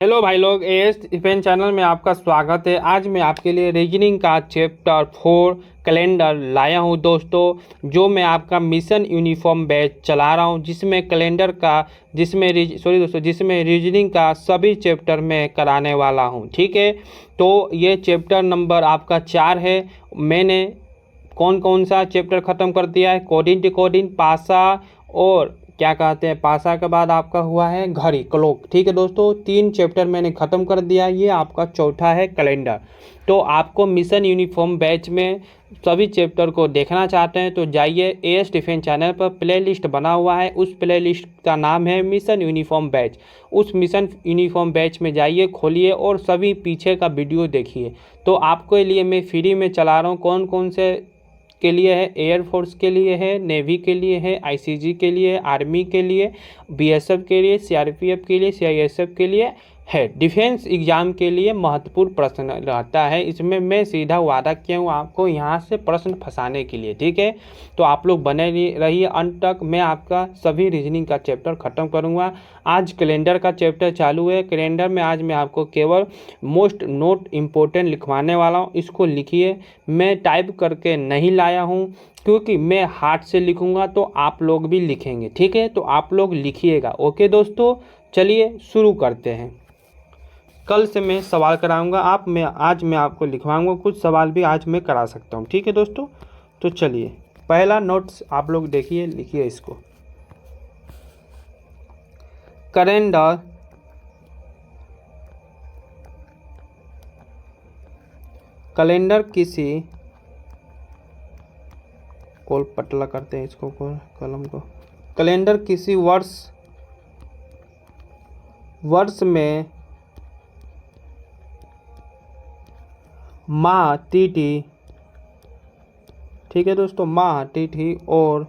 Hello भाई लोग, as defence channel में आपका स्वागत है। आज मैं आपके लिए रीजनिंग का चैप्टर 4 कैलेंडर लाया हूं दोस्तों, जो मैं आपका मिशन यूनिफॉर्म बैच चला रहा हूं, जिसमें कैलेंडर का जिसमें रीजनिंग का सभी चैप्टर मैं कराने वाला हूं। ठीक है, तो ये चैप्टर नंबर आपका 4 है। मैंने कौन कौन सा चैप्टर ख़त्म कर दिया है? कोडिन डिकोडिन, पासा और क्या कहते हैं, पासा के बाद आपका हुआ है घड़ी, क्लॉक। ठीक है दोस्तों, 3 चैप्टर मैंने ख़त्म कर दिया। ये आपका चौथा है कैलेंडर। तो आपको मिशन यूनिफॉर्म बैच में सभी चैप्टर को देखना चाहते हैं तो जाइए, एएस डिफेंस चैनल पर प्लेलिस्ट बना हुआ है। उस प्लेलिस्ट का नाम है मिशन यूनिफॉर्म बैच। उस मिशन यूनिफॉर्म बैच में जाइए, खोलिए और सभी पीछे का वीडियो देखिए। तो आपके लिए मैं फ्री में चला रहा हूँ। कौन कौन से के लिए है? एयरफोर्स के लिए है, नेवी के लिए है, आईसीजी के लिए, आर्मी के लिए, बीएसएफ के लिए, सीआरपीएफ के लिए, सीआईएसएफ के लिए है। डिफेंस एग्जाम के लिए महत्वपूर्ण प्रश्न रहता है। इसमें मैं सीधा वादा किया हूँ आपको यहाँ से प्रश्न फंसाने के लिए। ठीक है, तो आप लोग बने रहिए अंत तक। मैं आपका सभी रीजनिंग का चैप्टर ख़त्म करूँगा। आज कैलेंडर का चैप्टर चालू है। कैलेंडर में आज मैं आपको केवल मोस्ट नोट इम्पोर्टेंट लिखवाने वाला हूँ। इसको लिखिए। मैं टाइप करके नहीं लाया हूँ, क्योंकि मैं हाथ से लिखूँगा तो आप लोग भी लिखेंगे। ठीक है, तो आप लोग लिखिएगा। ओके दोस्तों, चलिए शुरू करते हैं। कल से मैं सवाल कराऊंगा, आज मैं आपको लिखवाऊंगा। कुछ सवाल भी आज मैं करा सकता हूँ। ठीक है दोस्तों, तो चलिए पहला नोट्स आप लोग देखिए, लिखिए इसको। कैलेंडर कैलेंडर किसी कोल पतला करते हैं इसको, कलम को। कैलेंडर किसी वर्ष में माह, तिथि, ठीक है दोस्तों, माह, तिथि और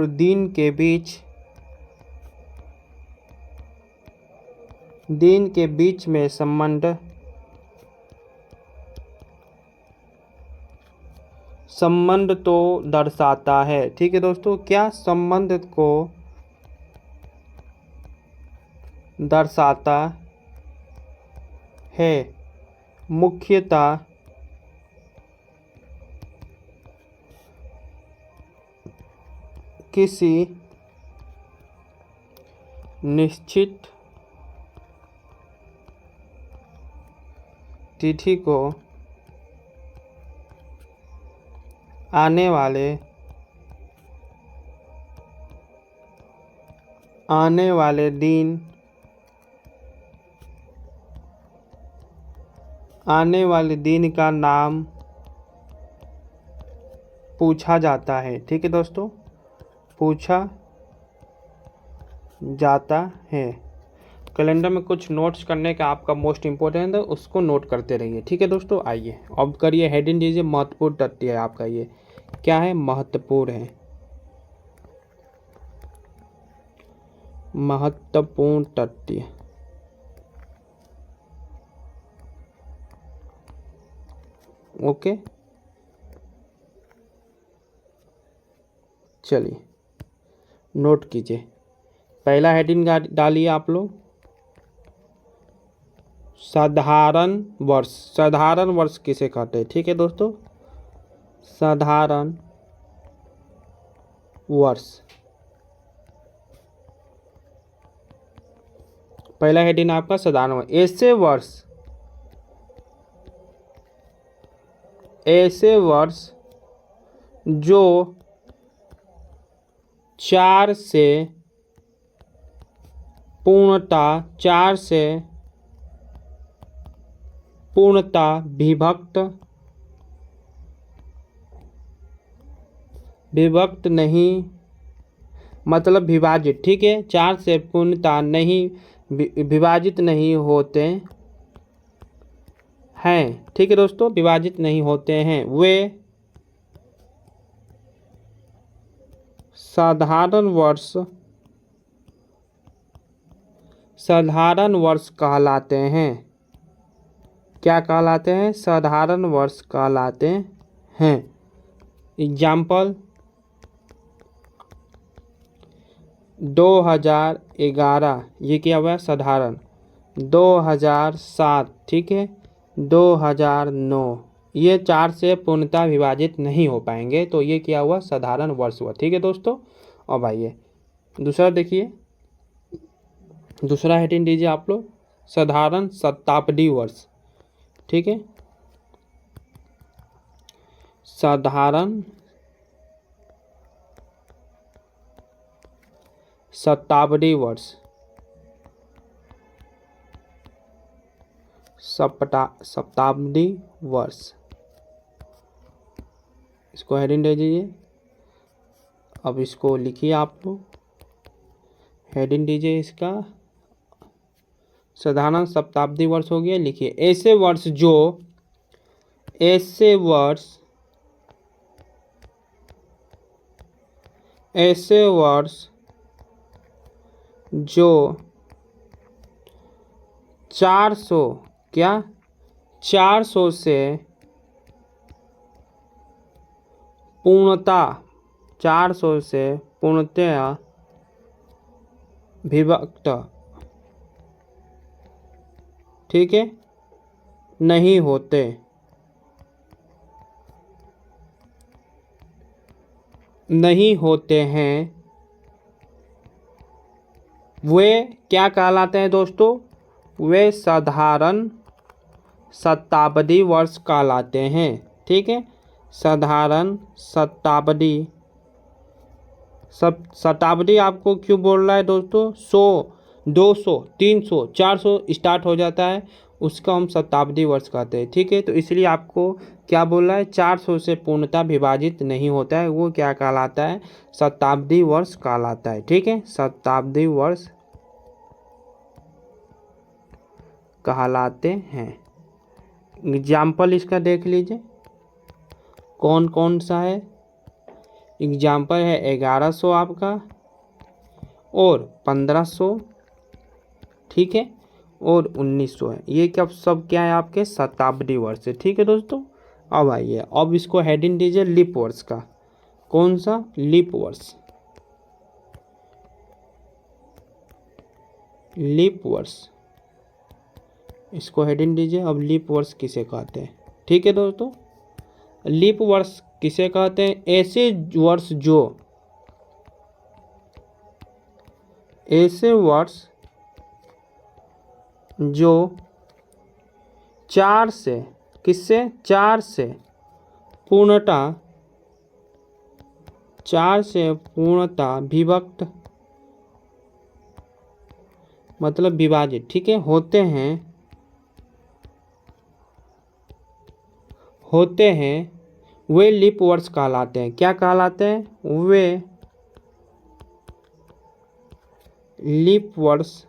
दिन के बीच में संबंध तो दर्शाता है। ठीक है दोस्तों, क्या संबंध को दर्शाता है? मुख्यतः किसी निश्चित तिथि को आने वाले दिन का नाम पूछा जाता है। ठीक है दोस्तों, पूछा जाता है। कैलेंडर में कुछ नोट्स करने का आपका मोस्ट इम्पोर्टेंट है, उसको नोट करते रहिए। ठीक है दोस्तों, आइए अब करिए, हेडिंग दीजिए। महत्वपूर्ण तथ्य है आपका, ये क्या है? महत्वपूर्ण है। महत्वपूर्ण तथ्य। ओके, चलिए नोट कीजिए। पहला हेडिंग डालिए आप लोग, साधारण वर्ष। साधारण वर्ष किसे कहते हैं? ठीक है दोस्तों, साधारण वर्ष। पहला हेडिंग आपका साधारण वर्ष। ऐसे वर्ष जो 4 से पूर्णता विभक्त नहीं, मतलब विभाजित। ठीक है, 4 से पूर्णता नहीं विभाजित नहीं होते हैं। ठीक है दोस्तों, विभाजित नहीं होते हैं, वे साधारण वर्ष कहलाते हैं। क्या कहलाते हैं? साधारण वर्ष कहलाते हैं। एग्जाम्पल, 2011 ये क्या हुआ साधारण, 2007 ठीक है, 2009 ये 4 से पूर्णतः विभाजित नहीं हो पाएंगे, तो ये क्या हुआ साधारण वर्ष हुआ। ठीक है दोस्तों। अब आइए दूसरा देखिए, दूसरा हेडिंग दीजिए आप लोग साधारण शताब्दी वर्ष। ठीक है, साधारण शताब्दी वर्ष, शताब्दी वर्ष, इसको हेडिंग दे दीजिए। अब इसको लिखिए आप लोग, हेडिंग दीजिए इसका साधारण शताब्दी वर्ष हो गया। लिखिए ऐसे वर्ष जो 400 से पूर्णतः विभक्त ठीक है नहीं होते हैं, वे क्या कहलाते हैं दोस्तों, वे साधारण शताब्दी वर्ष कहलाते हैं। ठीक है, साधारण शताब्दी आपको क्यों बोल रहा है दोस्तों, 100 200 300 400 स्टार्ट हो जाता है, उसका हम शताब्दी वर्ष कहते हैं। ठीक है, तो इसलिए आपको क्या बोल रहा है, 400 से पूर्णतः विभाजित नहीं होता है, वो क्या कहलाता है, शताब्दी वर्ष कहलाता है। ठीक है, शताब्दी वर्ष कहलाते हैं। एग्जाम्पल इसका देख लीजिए कौन कौन सा है। एग्जाम्पल है 1100 आपका और 1500 ठीक है और 1900 है, ये क्या सब क्या है आपके शताब्दी वर्ष है। ठीक है दोस्तों। अब आइए, अब इसको हेडिंग दीजिए लीप वर्ष का। कौन सा, लीप वर्ष, लीप वर्ष, इसको हेडिंग दीजिए। अब लीप वर्ष किसे कहते हैं। ठीक है दोस्तों, लीप वर्ष किसे कहते हैं, ऐसे वर्ष जो 4 से पूर्णतः विभक्त मतलब विभाजित ठीक है होते हैं, वे लीप वर्ष कहलाते हैं। क्या कहलाते हैं, वे लीप वर्ष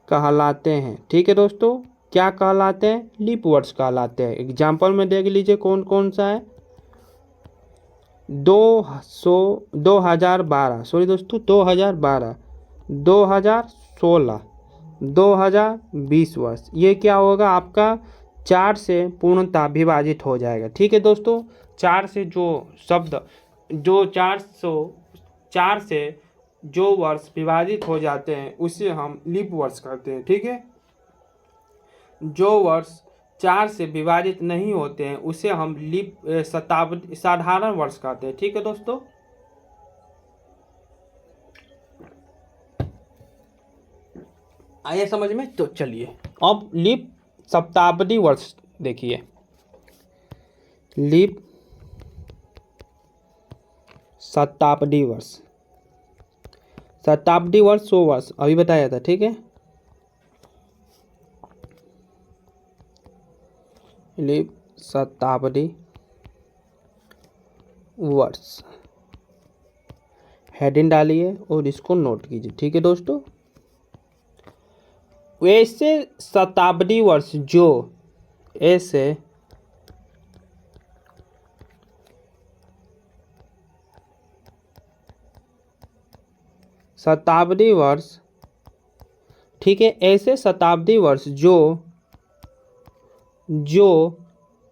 कहलाते हैं। ठीक है दोस्तों, क्या कहलाते हैं, लीप वर्ष कहलाते हैं। एग्जाम्पल में देख लीजिए कौन कौन सा है। 2012 सॉरी दोस्तों 2012 2016 2020 वर्ष, ये क्या होगा आपका 4 से पूर्णतः विभाजित हो जाएगा। ठीक है दोस्तों, 4 से जो शब्द जो 4 से जो वर्ष विभाजित हो जाते हैं उसे हम लीप वर्ष कहते हैं। ठीक है, जो वर्ष 4 से विभाजित नहीं होते हैं उसे हम साधारण वर्ष कहते हैं। ठीक है दोस्तों। आइए समझ में, तो चलिए अब लीप शताब्दी वर्ष देखिए। लीप शताब्दी वर्ष, शताब्दी वर्ष 100 वर्ष अभी बताया था। ठीक है, लीप शताब्दी वर्ष हेडिंग डालिए और इसको नोट कीजिए। ठीक है दोस्तों, वैसे शताब्दी वर्ष जो ऐसे शताब्दी वर्ष ठीक है, ऐसे शताब्दी वर्ष जो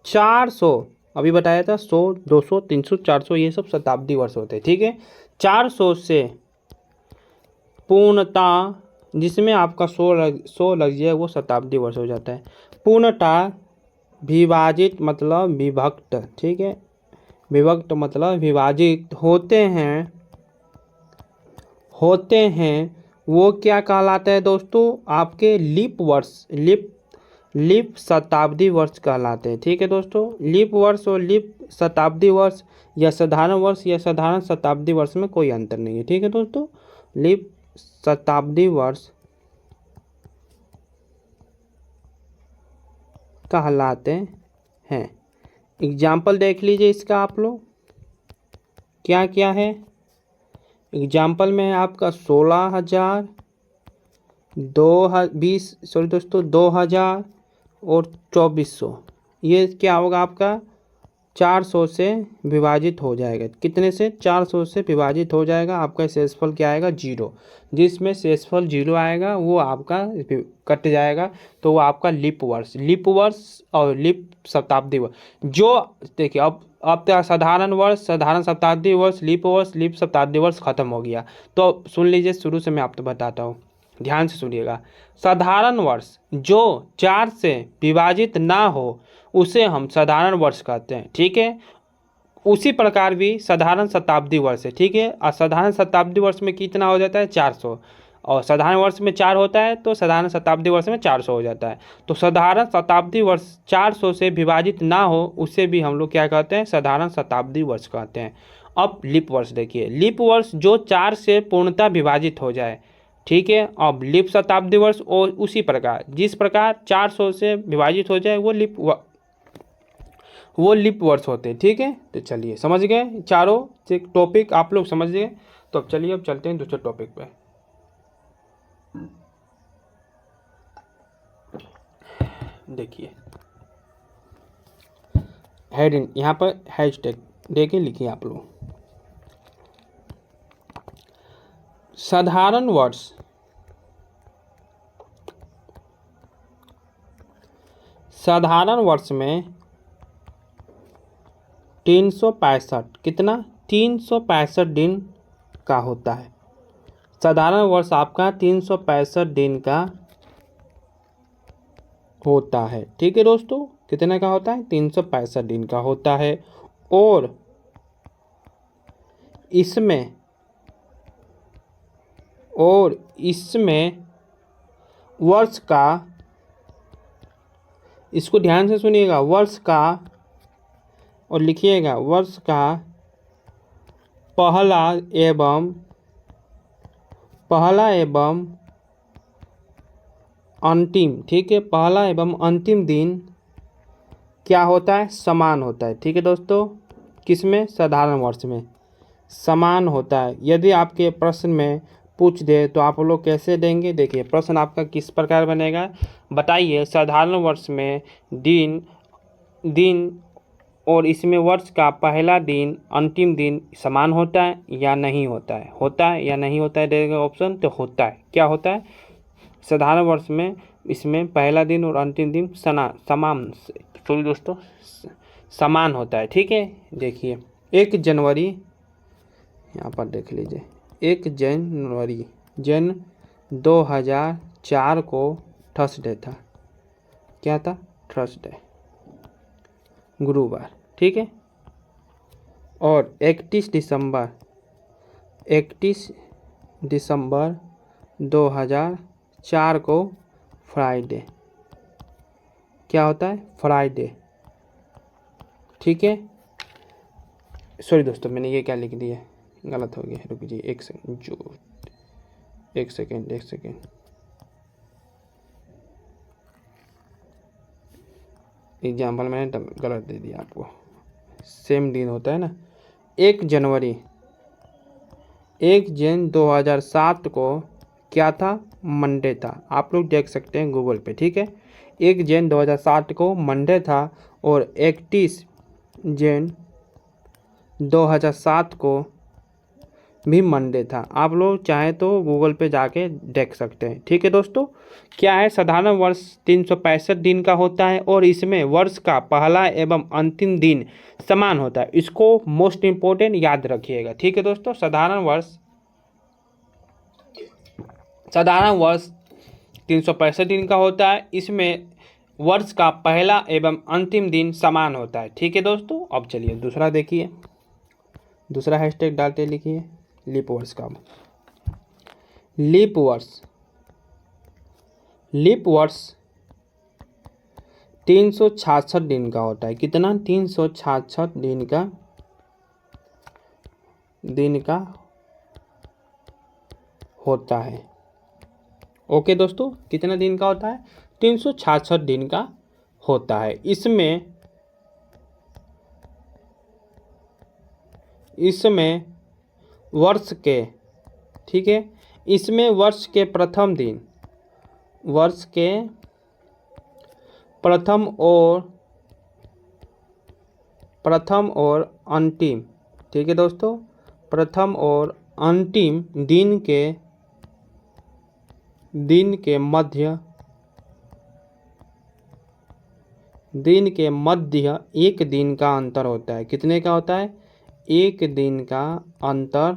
400 अभी बताया था 100, 200, 300, 400 ये सब शताब्दी वर्ष होते हैं। ठीक है, 400 से पूर्णता, जिसमें आपका 100 लग जाए वो शताब्दी वर्ष हो जाता है। पूर्णता विभाजित मतलब विभक्त, ठीक है, विभक्त मतलब विभाजित होते हैं वो क्या कहलाता है दोस्तों, आपके लीप वर्ष, लीप शताब्दी वर्ष कहलाते हैं। ठीक है दोस्तों, लीप वर्ष और लीप शताब्दी वर्ष या साधारण वर्ष या साधारण शताब्दी वर्ष में कोई अंतर नहीं है। ठीक है दोस्तों, लीप शताब्दी वर्ष कहलाते हैं। एग्जाम्पल देख लीजिए इसका आप लोग, क्या क्या है। एग्जाम्पल में है आपका 16,000, 2000 और 2400। ये क्या होगा आपका 400 से विभाजित हो जाएगा। कितने से? 400 से विभाजित हो जाएगा। आपका शेषफल क्या आएगा? 0। जिसमें शेषफल 0 आएगा वो आपका कट जाएगा, तो वो आपका लीप वर्ष और लीप शताब्दी वर्ष। जो देखिए अब तो साधारण वर्ष, साधारण शताब्दी वर्ष, लीप शताब्दी वर्ष खत्म हो गया। तो सुन लीजिए, शुरू से मैं आपको बताता हूँ, ध्यान से सुनिएगा। साधारण वर्ष जो 4 से विभाजित ना हो उसे हम साधारण वर्ष कहते हैं। ठीक है, उसी प्रकार भी साधारण शताब्दी वर्ष है। ठीक है, और साधारण शताब्दी वर्ष में कितना हो जाता है? 400। और साधारण वर्ष में 4 होता है तो साधारण शताब्दी वर्ष में 400 हो जाता है। तो साधारण शताब्दी वर्ष 400 से विभाजित ना हो उसे भी हम लोग क्या कहते हैं? साधारण शताब्दी वर्ष कहते हैं। अब लीप वर्ष देखिए, लीप वर्ष जो 4 से पूर्णतः विभाजित हो जाए। ठीक है, अब लीप शताब्दी वर्ष और उसी प्रकार, जिस प्रकार 400 से विभाजित हो जाए वो लीप वर्ष होते हैं। ठीक है, तो चलिए समझ गए, चारों से टॉपिक आप लोग समझ गए। तो अब चलिए अब चलते हैं दूसरे टॉपिक पे। देखिए हेडिंग यहाँ पर हैशटैग देखिए, लिखिए आप लोग। साधारण वर्ष में 365, कितना? 365 दिन का होता है। साधारण वर्ष आपका 365 दिन का होता है। ठीक है दोस्तों, कितने का होता है? 365 दिन का होता है। और इसमें वर्ष का, इसको ध्यान से सुनिएगा, वर्ष का, और लिखिएगा, वर्ष का पहला एवं अंतिम, ठीक है, पहला एवं अंतिम दिन क्या होता है? समान होता है। ठीक है दोस्तों, किसमें? साधारण वर्ष में समान होता है। यदि आपके प्रश्न में पूछ दे तो आप लोग कैसे देंगे? देखिए प्रश्न आपका किस प्रकार बनेगा, बताइए। साधारण वर्ष में दिन और इसमें वर्ष का पहला दिन अंतिम दिन समान होता है या नहीं होता है? होता है या नहीं होता है देगा ऑप्शन, तो होता है। क्या होता है? साधारण वर्ष में इसमें पहला दिन और अंतिम दिन समान, सॉरी दोस्तों, समान होता है। ठीक है, देखिए 1 जनवरी, यहाँ पर देख लीजिए, 1 जनवरी 2004 को थर्सडे था। क्या था? थर्सडे, गुरुवार। ठीक है, और 31 दिसंबर 2004 को फ्राइडे। क्या होता है? फ्राइडे। ठीक है, सॉरी दोस्तों, मैंने ये क्या लिख दिया, गलत हो गया, रुक जी, एक सेकेंड। एग्जाम्पल मैंने गलत दे दिया आपको। सेम दिन होता है ना, 1 जनवरी 2007 को क्या था? मंडे था। आप लोग देख सकते हैं गूगल पे। ठीक है, 1 जनवरी 2007 को मंडे था और 31 जनवरी 2007 को भी मंडे था। आप लोग चाहें तो गूगल पे जाके देख सकते हैं। ठीक है दोस्तों, क्या है, साधारण वर्ष 365 दिन का होता है और इसमें वर्ष का पहला एवं अंतिम दिन समान होता है। इसको मोस्ट इम्पोर्टेंट याद रखिएगा। ठीक है दोस्तों, साधारण वर्ष 365 दिन का होता है, इसमें वर्ष का पहला एवं अंतिम दिन समान होता है। ठीक है दोस्तों, अब चलिए दूसरा देखिए, दूसरा हैशटैग डालते लिखिए लीप वर्ष का। लीप वर्ष, लीप वर्ष 366 दिन का होता है। कितना? 366 दिन का होता है। ओके दोस्तों, कितना दिन का होता है? 366 दिन का होता है। इसमें वर्ष के, ठीक है, इसमें वर्ष के प्रथम दिन, वर्ष के प्रथम और अंतिम, ठीक है दोस्तों, प्रथम और अंतिम दिन के मध्य एक दिन का अंतर होता है। कितने का होता है? एक दिन का अंतर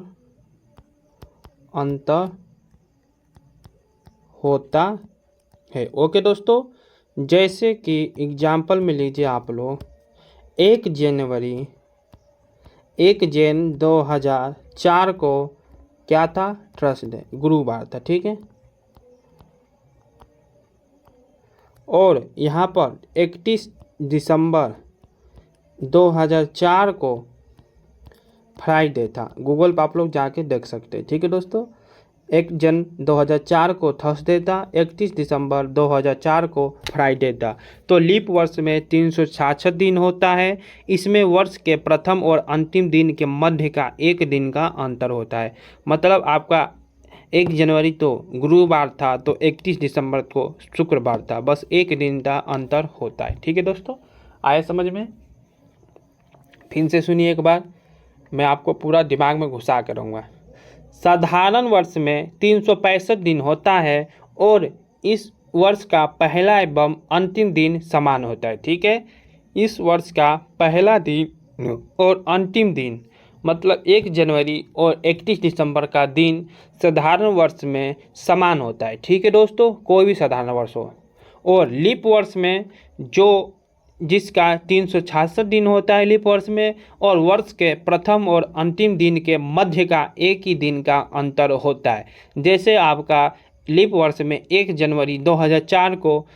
होता है। ओके दोस्तों, जैसे कि एग्जाम्पल में लीजिए आप लोग, 1 जन 2004 को क्या था? थर्सडे, गुरुवार था। ठीक है, और यहाँ पर 31 दिसंबर 2004 को फ्राइडे था। गूगल पर आप लोग जाके देख सकते हैं। ठीक है दोस्तों, 1 जन 2004 को थर्सडे था, 31 दिसंबर 2004 को फ्राइडे था। तो लीप वर्ष में 366 दिन होता है। इसमें वर्ष के प्रथम और अंतिम दिन के मध्य का एक दिन का अंतर होता है। मतलब आपका 1 जनवरी तो गुरुवार था, तो 31 दिसंबर को शुक्रवार था। बस एक दिन का अंतर होता है। ठीक है दोस्तों, आए समझ में? फिर से सुनिए एक बार, मैं आपको पूरा दिमाग में घुसा करूँगा। साधारण वर्ष में 365 दिन होता है और इस वर्ष का पहला एवं अंतिम दिन समान होता है। ठीक है, इस वर्ष का पहला दिन और अंतिम दिन, मतलब 1 जनवरी और 31 दिसंबर का दिन साधारण वर्ष में समान होता है। ठीक है दोस्तों, कोई भी साधारण वर्ष हो। और लीप वर्ष में जिसका 366 दिन होता है लीप वर्ष में, और वर्ष के प्रथम और अंतिम दिन के मध्य का एक ही दिन का अंतर होता है। जैसे आपका लीप वर्ष में 1 जनवरी 2004 को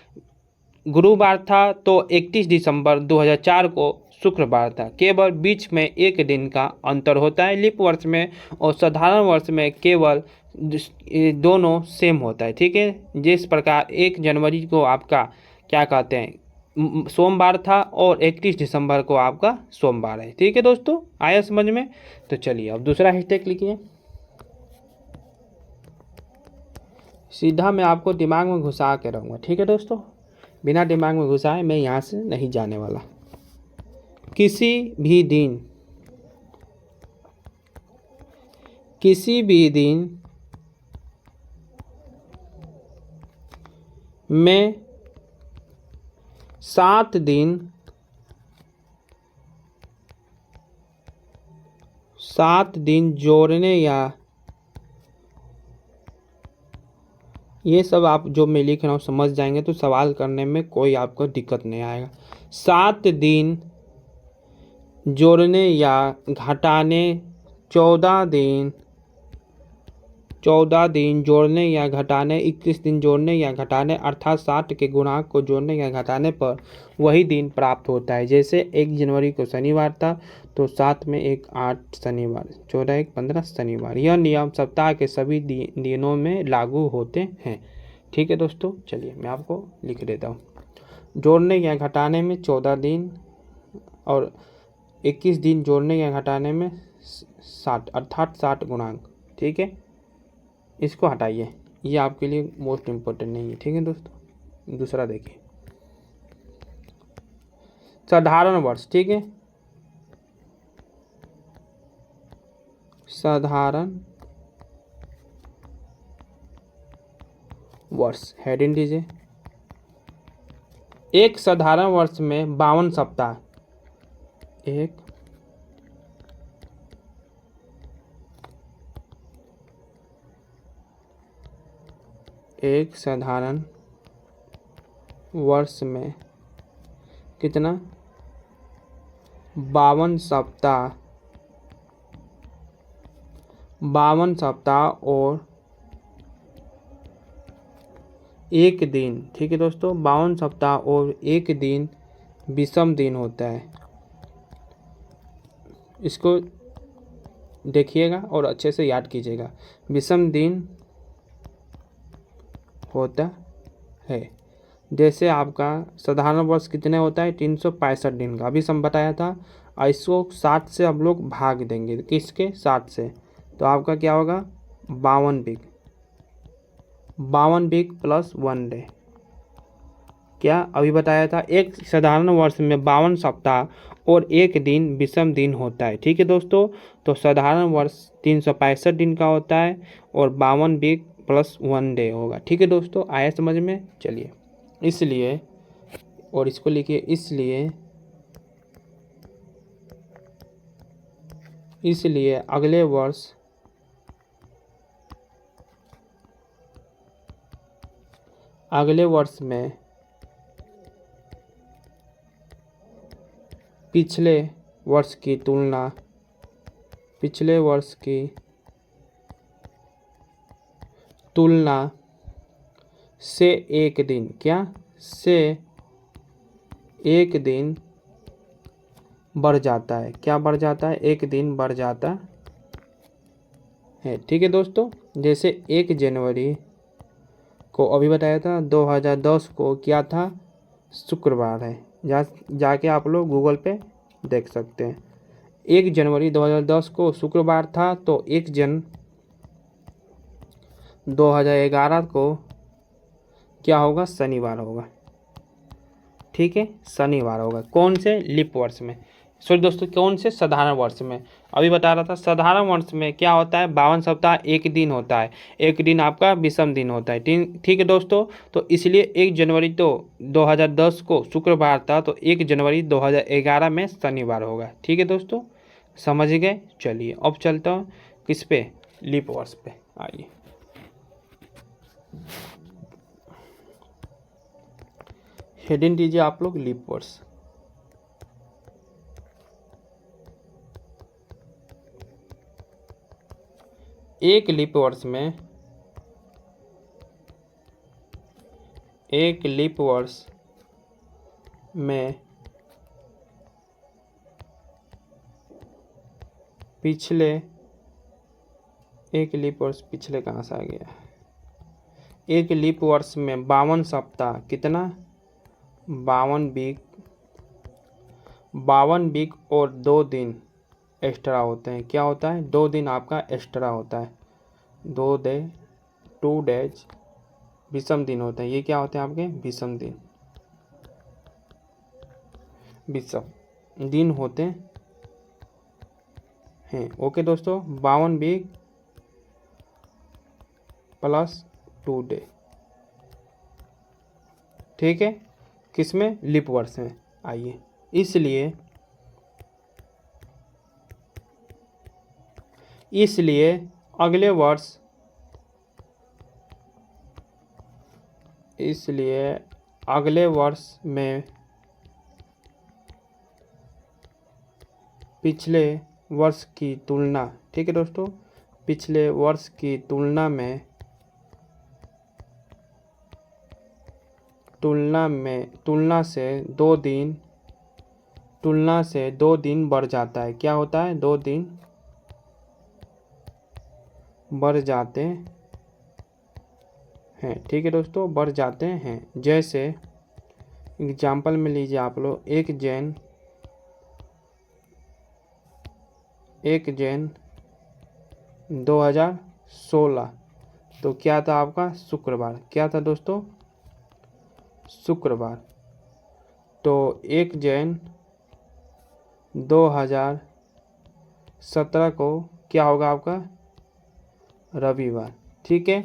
गुरुवार था, तो 31 दिसंबर 2004 को शुक्रवार था। केवल बीच में एक दिन का अंतर होता है लीप वर्ष में, और साधारण वर्ष में केवल दोनों सेम होता है। ठीक है, जिस प्रकार 1 जनवरी को आपका क्या कहते हैं, सोमवार था, और 31 दिसंबर को आपका सोमवार है। ठीक है दोस्तों, आया समझ में? तो चलिए अब दूसरा हैशटैग लिखिए। सीधा मैं आपको दिमाग में घुसा के रहूँगा। ठीक है दोस्तों, बिना दिमाग में घुसाए मैं यहाँ से नहीं जाने वाला। किसी भी दिन में 7 दिन जोड़ने, या ये सब आप जो मैं लिख रहा हूँ समझ जाएंगे तो सवाल करने में कोई आपको दिक्कत नहीं आएगा। 7 दिन जोड़ने या घटाने, 14 दिन जोड़ने या घटाने, 21 दिन जोड़ने या घटाने, अर्थात 60 के गुणांक को जोड़ने या घटाने पर वही दिन प्राप्त होता है। जैसे 1 जनवरी को शनिवार था, तो 7 में 1 8 शनिवार, 14 1 15 शनिवार। यह नियम सप्ताह के सभी दिनों में लागू होते हैं। ठीक है दोस्तों, चलिए मैं आपको लिख देता हूँ। जोड़ने या घटाने में 14 दिन और 21 दिन जोड़ने या घटाने में 60, अर्थात 60 गुणांक। ठीक है, इसको हटाइए, ये आपके लिए मोस्ट इम्पोर्टेंट नहीं है। ठीक है दोस्तों, दूसरा देखिए, साधारण वर्ष। ठीक है, साधारण वर्ष, हेडिंग दीजिए। एक साधारण वर्ष में 52 सप्ताह। एक साधारण वर्ष में कितना? 52 सप्ताह। 52 सप्ताह और एक दिन। ठीक है दोस्तों, 52 सप्ताह और एक दिन विषम दिन होता है। इसको देखिएगा और अच्छे से याद कीजिएगा। विषम दिन होता है। जैसे आपका साधारण वर्ष कितने होता है? 365 दिन का, अभी हम बताया था। इसको 60 से हम लोग भाग देंगे। किसके? 60 से। तो आपका क्या होगा? 52 वीक। 52 week plus 1 day. क्या अभी बताया था? एक साधारण वर्ष में 52 सप्ताह और एक दिन विषम दिन होता है। ठीक है दोस्तों, तो साधारण वर्ष 365 दिन का होता है और 52 वीक प्लस 1 डे होगा। ठीक है दोस्तों, आया समझ में? चलिए, इसलिए, और इसको लिखिए, इसलिए अगले वर्ष में पिछले वर्ष की तुलना से एक दिन, क्या? से एक दिन बढ़ जाता है। क्या बढ़ जाता है? एक दिन बढ़ जाता है। ठीक है दोस्तों, जैसे 1 जनवरी को अभी बताया था 2010 को क्या था? शुक्रवार है। जाके आप लोग गूगल पे देख सकते हैं। 1 जनवरी 2010 को शुक्रवार था, तो 1 जन 2011 को क्या होगा? शनिवार होगा। ठीक है, शनिवार होगा। कौन से? लीप वर्ष में। सॉरी दोस्तों, कौन से? साधारण वर्ष में। अभी बता रहा था साधारण वर्ष में क्या होता है? 52 सप्ताह, एक दिन होता है। एक दिन आपका विषम दिन होता है। ठीक है दोस्तों, तो इसलिए 1 जनवरी तो 2010 को शुक्रवार था, तो 1 जनवरी 2011 में शनिवार होगा। ठीक है दोस्तों, समझ गए? चलिए अब चलता हूँ किस पे? लीप वर्ष पे। आइए, हेडिंग दीजिए आप लोग, लीप वर्ष। एक लीप वर्ष में पिछले कहाँ से आ गया? एक लीप वर्ष में 52 सप्ताह, कितना? 52 वीक और 2 दिन एक्स्ट्रा होते हैं। क्या होता है? 2 दिन आपका एक्स्ट्रा होता है। 2 डेज विषम दिन होते हैं। ये क्या होते हैं आपके? विषम दिन होते हैं। ओके दोस्तों, 52 वीक प्लस 2 डे। ठीक है, किसमें? लीप वर्ष में। आइए, इसलिए अगले वर्ष में पिछले वर्ष की तुलना। ठीक है दोस्तों, पिछले वर्ष की तुलना से 2 दिन बढ़ जाता है। क्या होता है? 2 दिन बढ़ जाते हैं। ठीक है दोस्तों, बढ़ जाते हैं। जैसे एग्जाम्पल में लीजिए आप लोग, 1 जन 2016, तो क्या था आपका? शुक्रवार। क्या था दोस्तों? शुक्रवार। तो 1 जन 2017 को क्या होगा आपका रविवार। ठीक है,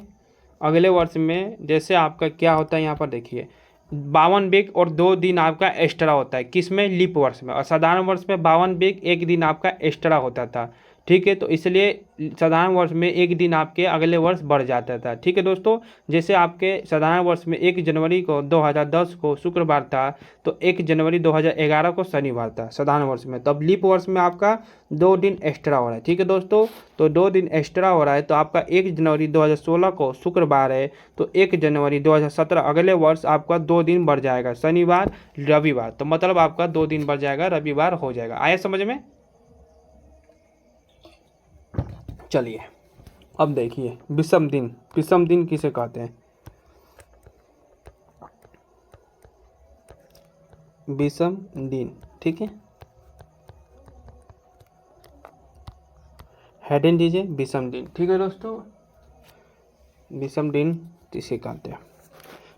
अगले वर्ष में जैसे आपका क्या होता है यहाँ पर देखिए 52 वीक और 2 दिन आपका एक्स्ट्रा होता है, किस में, लीप वर्ष में। और साधारण वर्ष में 52 वीक 1 दिन आपका एक्स्ट्रा होता था। ठीक है, तो इसलिए साधारण वर्ष में 1 दिन आपके अगले वर्ष बढ़ जाता था। ठीक है दोस्तों, जैसे आपके साधारण वर्ष में 1 जनवरी को 2010 को शुक्रवार था, तो 1 जनवरी 2011 को शनिवार था साधारण वर्ष में। तब लीप वर्ष में आपका 2 दिन एक्स्ट्रा हो रहा है। ठीक है दोस्तों, तो 2 दिन एक्स्ट्रा हो रहा है, तो आपका 1 जनवरी 2016 को शुक्रवार है, तो 1 जनवरी 2017 अगले वर्ष आपका 2 दिन बढ़ जाएगा, शनिवार रविवार। तो मतलब आपका 2 दिन बढ़ जाएगा, रविवार हो जाएगा। आया समझ में? चलिए अब देखिए विषम दिन। विषम दिन किसे कहते हैं? विषम दिन। ठीक है, हेडिंग दीजिए विषम दिन। ठीक है दोस्तों, विषम दिन किसे कहते हैं?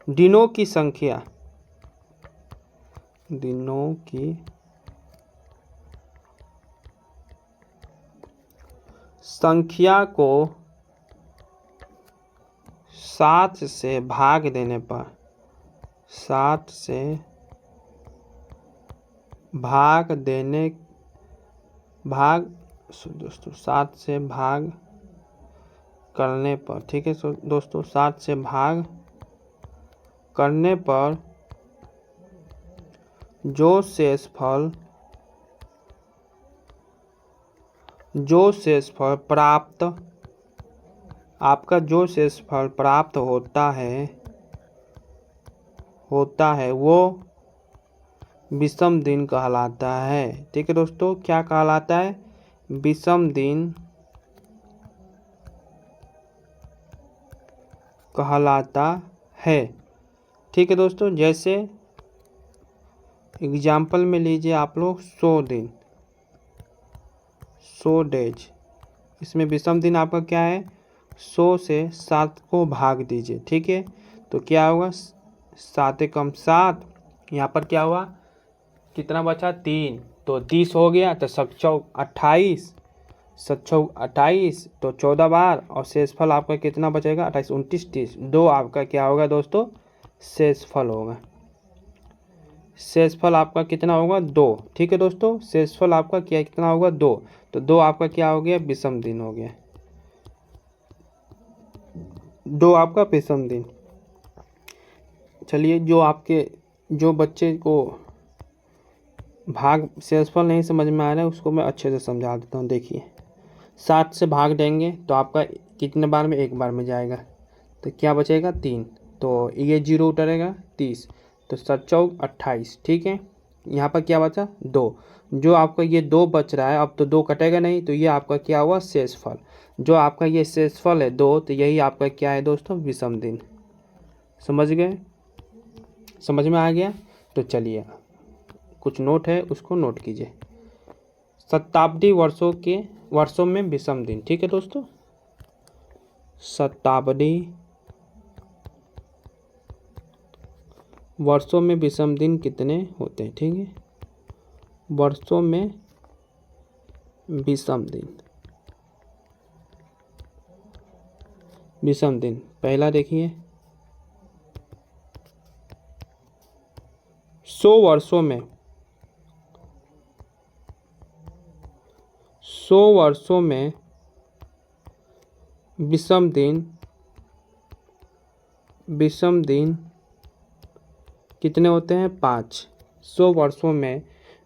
दिनों की संख्या, दिनों की संख्या को 7 से भाग देने पर, 7 से भाग देने दोस्तों 7 से भाग करने पर, ठीक है दोस्तों, 7 से भाग करने पर जो शेषफल प्राप्त, आपका जो शेषफल प्राप्त होता है वो विषम दिन कहलाता है। ठीक है दोस्तों, क्या कहलाता है? विषम दिन कहलाता है। ठीक है दोस्तों, जैसे एग्जाम्पल में लीजिए आप लोग 100 दिन, 100 डेज, इसमें विषम दिन आपका क्या है? 100 से 7 को भाग दीजिए। ठीक है, तो क्या होगा? 7 एकम 7, यहाँ पर क्या हुआ, कितना बचा? 3, तो 30 हो गया, तो 7 चौक 28, 7 चौक 28, तो 14 बार, और शेषफल आपका कितना बचेगा? 28, 29, 30, 2 आपका क्या होगा दोस्तों? शेषफल होगा। शेषफल आपका कितना होगा? 2। ठीक है दोस्तों, शेषफल आपका क्या कितना होगा? 2, तो 2 आपका क्या हो गया? विषम दिन हो गया। 2 आपका विषम दिन। चलिए, जो बच्चे को भाग शेषफल नहीं समझ में आ रहा है उसको मैं अच्छे से समझा देता हूँ। देखिए 7 से भाग देंगे तो आपका कितने बार में? 1 बार में जाएगा, तो क्या बचेगा? 3, तो ये 0 उतरेगा, 30, तो 7 चौक 28। ठीक है, यहाँ पर क्या बचा? 2, जो आपका ये 2 बच रहा है, अब तो 2 कटेगा नहीं, तो ये आपका क्या हुआ? शेषफल। जो आपका ये शेषफल है 2, तो यही आपका क्या है दोस्तों? विषम दिन। समझ गए? समझ में आ गया? तो चलिए कुछ नोट है उसको नोट कीजिए। शताब्दी वर्षों में विषम दिन। ठीक है दोस्तों, शताब्दी वर्षों में विषम दिन कितने होते हैं? ठीक है, वर्षों में विषम दिन पहला देखिए 100 वर्षों में विषम दिन कितने होते हैं? 5। 100 वर्षों में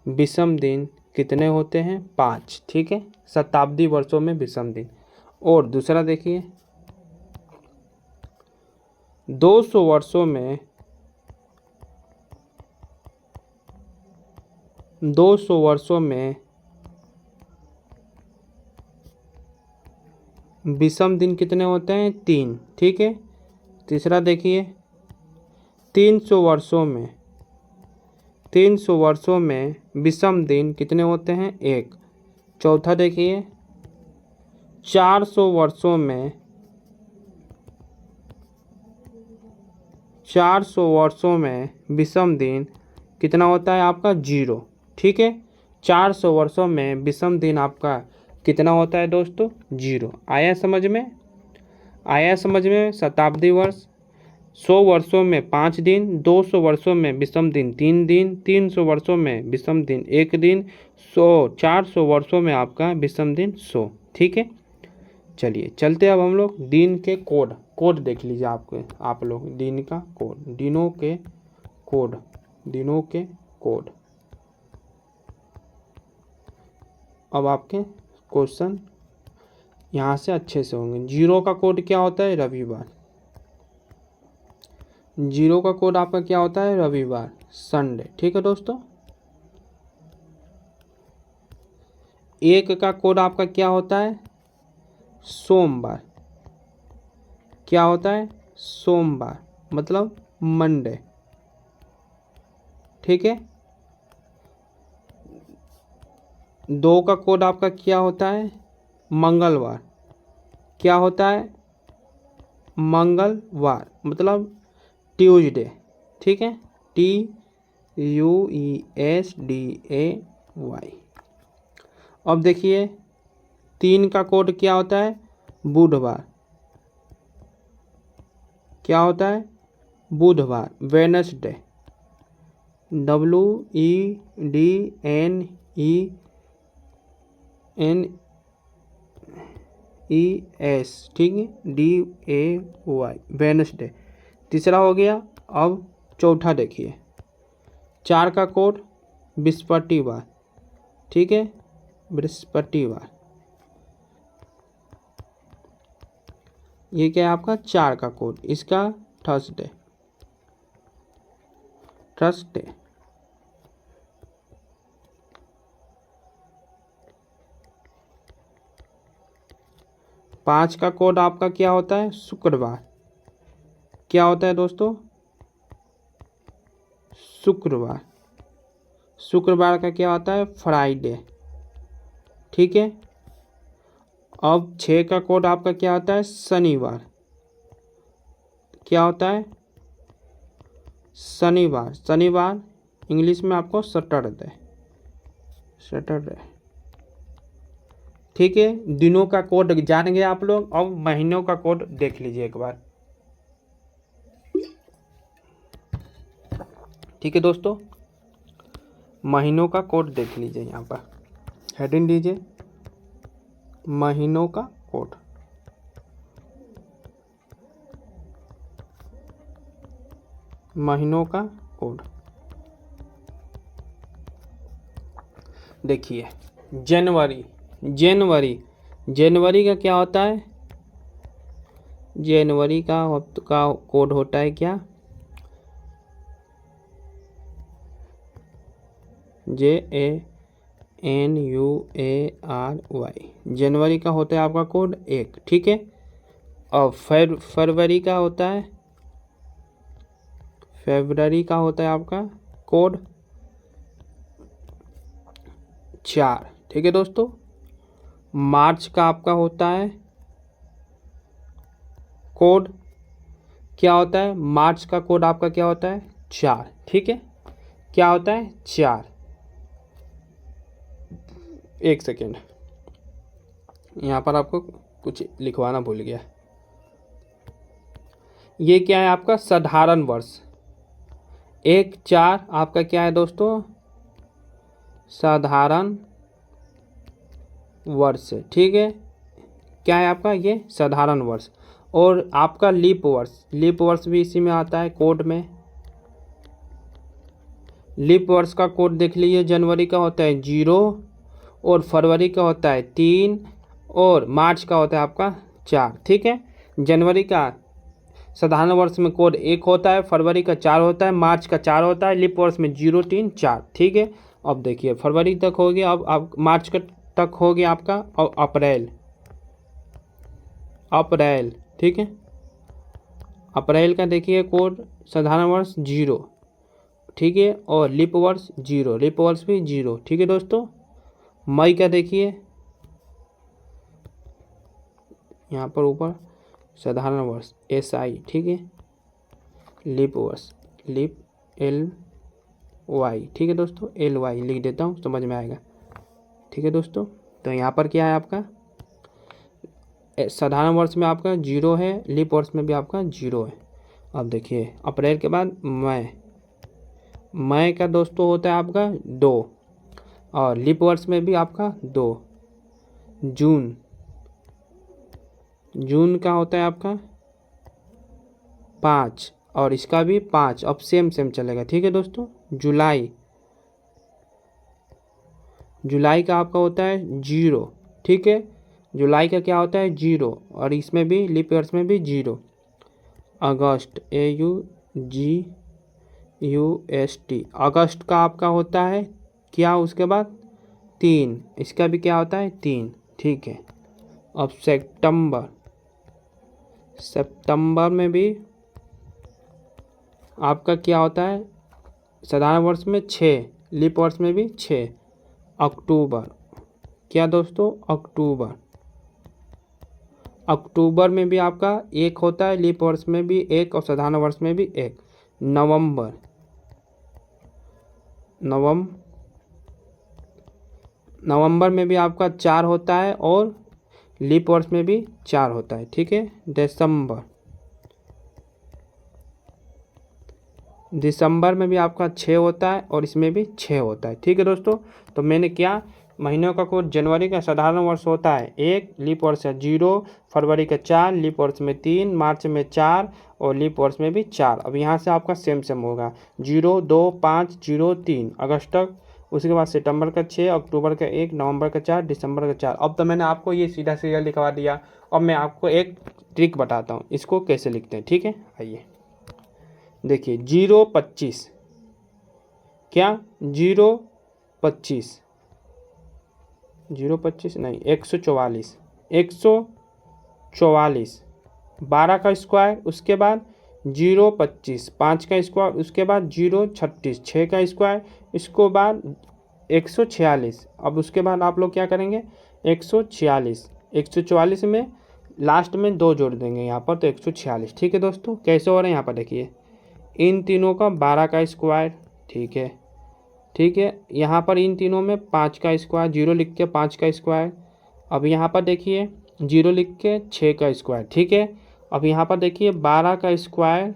विषम दिन कितने होते हैं? 5। ठीक है, शताब्दी वर्षों में विषम दिन। और दूसरा देखिए 200 वर्षों में विषम दिन कितने होते हैं? 3। ठीक है, तीसरा देखिए 300 वर्षों में विषम दिन कितने होते हैं? 1। चौथा देखिए 400 वर्षों में विषम दिन कितना होता है आपका? 0। ठीक है, 400 वर्षों में विषम दिन आपका कितना होता है दोस्तों? 0। आया समझ में? आया समझ में? शताब्दी वर्ष 100 वर्षों में 5 दिन, 200 वर्षों में विषम दिन 3 दिन, 300 वर्षों में विषम दिन 1 दिन, 400 वर्षों में आपका विषम दिन 100। ठीक है, चलिए चलते अब हम लोग दिन के कोड देख लीजिए आप लोग दिन का कोड, दिनों के कोड। अब आपके क्वेश्चन यहाँ से अच्छे से होंगे। 0 का कोड क्या होता है? रविवार। 0 का कोड आपका क्या होता है? रविवार, संडे। ठीक है दोस्तों। 1 का कोड आपका क्या होता है? सोमवार। क्या होता है? सोमवार, मतलब मंडे। ठीक है। 2 का कोड आपका क्या होता है? मंगलवार। क्या होता है? मंगलवार, मतलब ट्यूसडे। ठीक है, TUESDAY। अब देखिए 3 का कोड क्या होता है? बुधवार। क्या होता है? बुधवार, वेडनेसडे, WEDNES। ठीक है, DAY, वेडनेसडे। तीसरा हो गया। अब चौथा देखिए, 4 का कोड बृहस्पतिवार। ठीक है, बृहस्पतिवार। ये क्या है आपका? 4 का कोड, इसका थर्सडे। 5 का कोड आपका क्या होता है? शुक्रवार। क्या होता है दोस्तों? शुक्रवार का क्या होता है? फ्राइडे। ठीक है। अब 6 का कोड आपका क्या होता है? शनिवार। क्या होता है? शनिवार इंग्लिश में आपको सैटरडे। ठीक है, दिनों का कोड जान गए आप लोग। अब महीनों का कोड देख लीजिए एक बार। ठीक है दोस्तों, महीनों का कोड देख लीजिए। यहाँ पर हेडिंग दीजिए, महीनों का कोड। महीनों का कोड देखिए। जनवरी का क्या होता है? जनवरी का कोड होता है क्या? JANUARY। जनवरी का होता है आपका कोड 1। ठीक है। और फरवरी का होता है, फरवरी का होता है आपका कोड 4। ठीक है दोस्तों। मार्च का आपका होता है कोड, क्या होता है? मार्च का कोड आपका क्या होता है? 4। ठीक है, क्या होता है? 4। एक सेकेंड, यहाँ पर आपको कुछ लिखवाना भूल गया। ये क्या है आपका? साधारण वर्ष। 1/4 आपका क्या है दोस्तों? साधारण वर्ष। ठीक है, क्या है आपका? ये साधारण वर्ष। और आपका लीप वर्ष भी इसी में आता है कोड में। लीप वर्ष का कोड देख लीजिए। जनवरी का होता है 0, और फरवरी का होता है 3, और मार्च का होता है आपका 4। ठीक है, जनवरी का साधारण वर्ष में कोड 1 होता है, फरवरी का 4 होता है, मार्च का 4 होता है, लीप वर्ष में 0, 3, 4। ठीक है। अब देखिए फरवरी तक हो गया। अब मार्च तक हो गया आपका, और अप्रैल। ठीक है, अप्रैल का देखिए कोड साधारण वर्ष 0। ठीक है, और लीप वर्ष 0, लीप वर्ष भी 0। ठीक है दोस्तों। मई का देखिए यहाँ पर ऊपर साधारण वर्ष SI। ठीक है, लीप वर्ष लीप LY। ठीक है दोस्तों, LY लिख देता हूँ, समझ में आएगा। ठीक है दोस्तों। तो यहाँ पर क्या है आपका, साधारण वर्ष में आपका 0 है, लीप वर्ष में भी आपका 0 है। अब देखिए अप्रैल के बाद मई का दोस्तों होता है आपका 2, और लीप वर्ष में भी आपका 2। जून का होता है आपका 5, और इसका भी 5। अब सेम चलेगा, ठीक है दोस्तों। जुलाई का आपका होता है 0, ठीक है। जुलाई का क्या होता है 0, और इसमें भी लीप ईयर्स में भी 0। अगस्त, AUGUST, अगस्त का आपका होता है क्या, उसके बाद 3, इसका भी क्या होता है 3, ठीक है। अब सितंबर में भी आपका क्या होता है, साधारण वर्ष में 6, लीप वर्ष में भी 6। अक्टूबर, क्या दोस्तों, अक्टूबर में भी आपका 1 होता है, लीप वर्ष में भी 1 और साधारण वर्ष में भी 1। नवंबर में भी आपका 4 होता है, और लीप वर्ष में भी 4 होता है, ठीक है। दिसंबर में भी आपका 6 होता है, और इसमें भी 6 होता है, ठीक है दोस्तों। तो मैंने क्या, महीनों का कोड, जनवरी का साधारण वर्ष होता है 1, लीप वर्ष है 0, फरवरी का 4, लीप वर्ष में 3, मार्च में 4, और लीप वर्ष में भी 4। अब यहाँ से आपका सेम होगा 0, 2, 5, 0, 3 अगस्त तक। उसके बाद सितंबर का 6, अक्टूबर का 1, नवंबर का 4, दिसंबर का 4। अब तो मैंने आपको ये सीधा सीरियल लिखवा दिया। अब मैं आपको एक ट्रिक बताता हूँ, इसको कैसे लिखते हैं, ठीक है। आइए देखिए 025, क्या 025 नहीं, 144, 12 का स्क्वायर, उसके बाद 025, 5 का स्क्वायर, उसके बाद 036, 6 का स्क्वायर, इसको बाद 146। अब उसके बाद आप लोग क्या करेंगे, 144 में लास्ट में 2 जोड़ देंगे यहाँ पर, तो 146, ठीक है दोस्तों। कैसे हो रहे हैं यहाँ पर देखिए, इन तीनों का 12 का स्क्वायर, ठीक है। यहाँ पर इन तीनों में 5 का स्क्वायर, 0 लिख के 5 का स्क्वायर। अब यहाँ पर देखिए 0 लिख के 6 का स्क्वायर, ठीक है। अब यहाँ पर देखिए 12 का स्क्वायर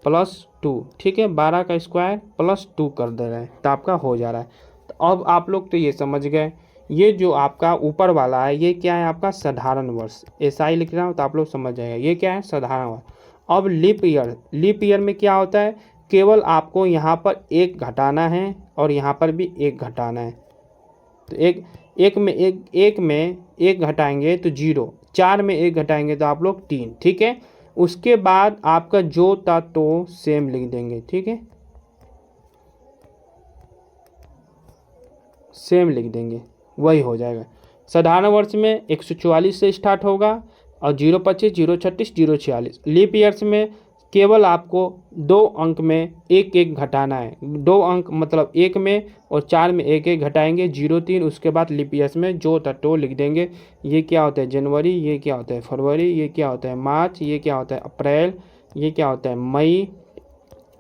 प्लस 2, ठीक है। 12 का स्क्वायर प्लस 2 कर दे रहे हैं, तो आपका हो जा रहा है। तो अब आप लोग तो ये समझ गए, ये जो आपका ऊपर वाला है ये क्या है, आपका साधारण वर्ष। ऐसा ही लिख रहा हूँ तो आप लोग समझ जाएगा, ये क्या है, साधारण वर्ष। अब लीप ईयर में क्या होता है, केवल आपको यहाँ पर 1 घटाना है, और यहाँ पर भी 1 घटाना है। तो एक में 1 घटाएंगे तो 0, 4 में 1 घटाएंगे तो आप लोग 3, ठीक है। उसके बाद आपका जो था तो सेम लिख देंगे, ठीक है, सेम लिख देंगे, वही हो जाएगा। साधारण वर्ष में 144 से स्टार्ट होगा, और 025, 036, 046। लीप ईयर्स में केवल आपको 2 अंक में 1 घटाना है, 2 अंक मतलब 1 में, और 4 में 1 घटाएंगे, 0-3। उसके बाद लीप ईयर्स में जो था तो लिख देंगे। ये क्या होता है जनवरी, ये क्या होता है फरवरी, ये क्या होता है मार्च, ये क्या होता है अप्रैल, ये क्या होता है मई,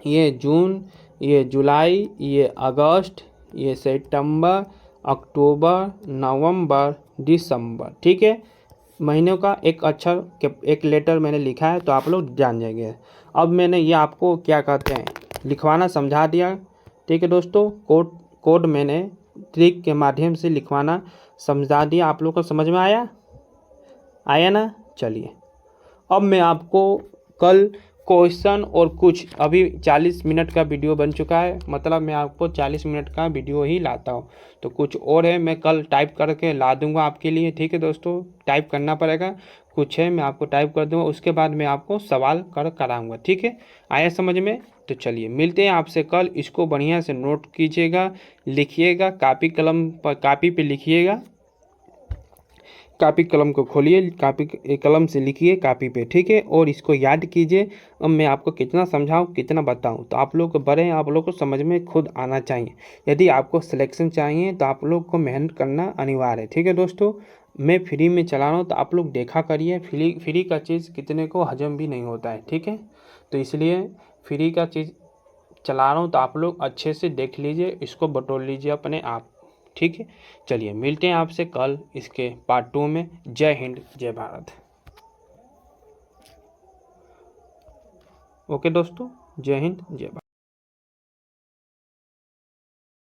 ये जून, ये जुलाई, ये अगस्त, ये सितंबर, अक्टूबर, नवंबर, दिसंबर, ठीक है। महीनों का एक अक्षर, एक लेटर मैंने लिखा है, तो आप लोग जान जाएंगे। अब मैंने ये आपको क्या कहते हैं लिखवाना समझा दिया, ठीक है दोस्तों। कोड मैंने ट्रिक के माध्यम से लिखवाना समझा दिया, आप लोग को समझ में आया ना। चलिए अब मैं आपको कल क्वेश्चन और कुछ, अभी 40 मिनट का वीडियो बन चुका है, मतलब मैं आपको 40 मिनट का वीडियो ही लाता हूँ। तो कुछ और है, मैं कल टाइप करके ला दूँगा आपके लिए, ठीक है दोस्तों। टाइप करना पड़ेगा, कुछ है मैं आपको टाइप कर दूँगा, उसके बाद मैं आपको सवाल कराऊँगा, ठीक है। आया समझ में। तो चलिए मिलते हैं आपसे कल। इसको बढ़िया से नोट कीजिएगा, लिखिएगा, कापी पे लिखिएगा, कापी कलम को खोलिए, कापी कलम से लिखिए कापी पे, ठीक है। और इसको याद कीजिए। अब मैं आपको कितना समझाऊं कितना बताऊं, तो आप लोग को बड़े हैं, आप लोग को समझ में खुद आना चाहिए। यदि आपको सिलेक्शन चाहिए तो आप लोग को मेहनत करना अनिवार्य है, ठीक है दोस्तों। मैं फ्री में चला रहा हूँ, तो आप लोग देखा करिए। फ्री का चीज़ कितने को हजम भी नहीं होता है, ठीक है। तो इसलिए फ्री का चीज़ चला रहा हूँ, तो आप लोग अच्छे से देख लीजिए, इसको बटोर लीजिए अपने आप, ठीक है, चलिए मिलते हैं आपसे कल इसके पार्ट 2 में। जय हिंद, जय भारत। ओके दोस्तों, जय हिंद, जय भारत।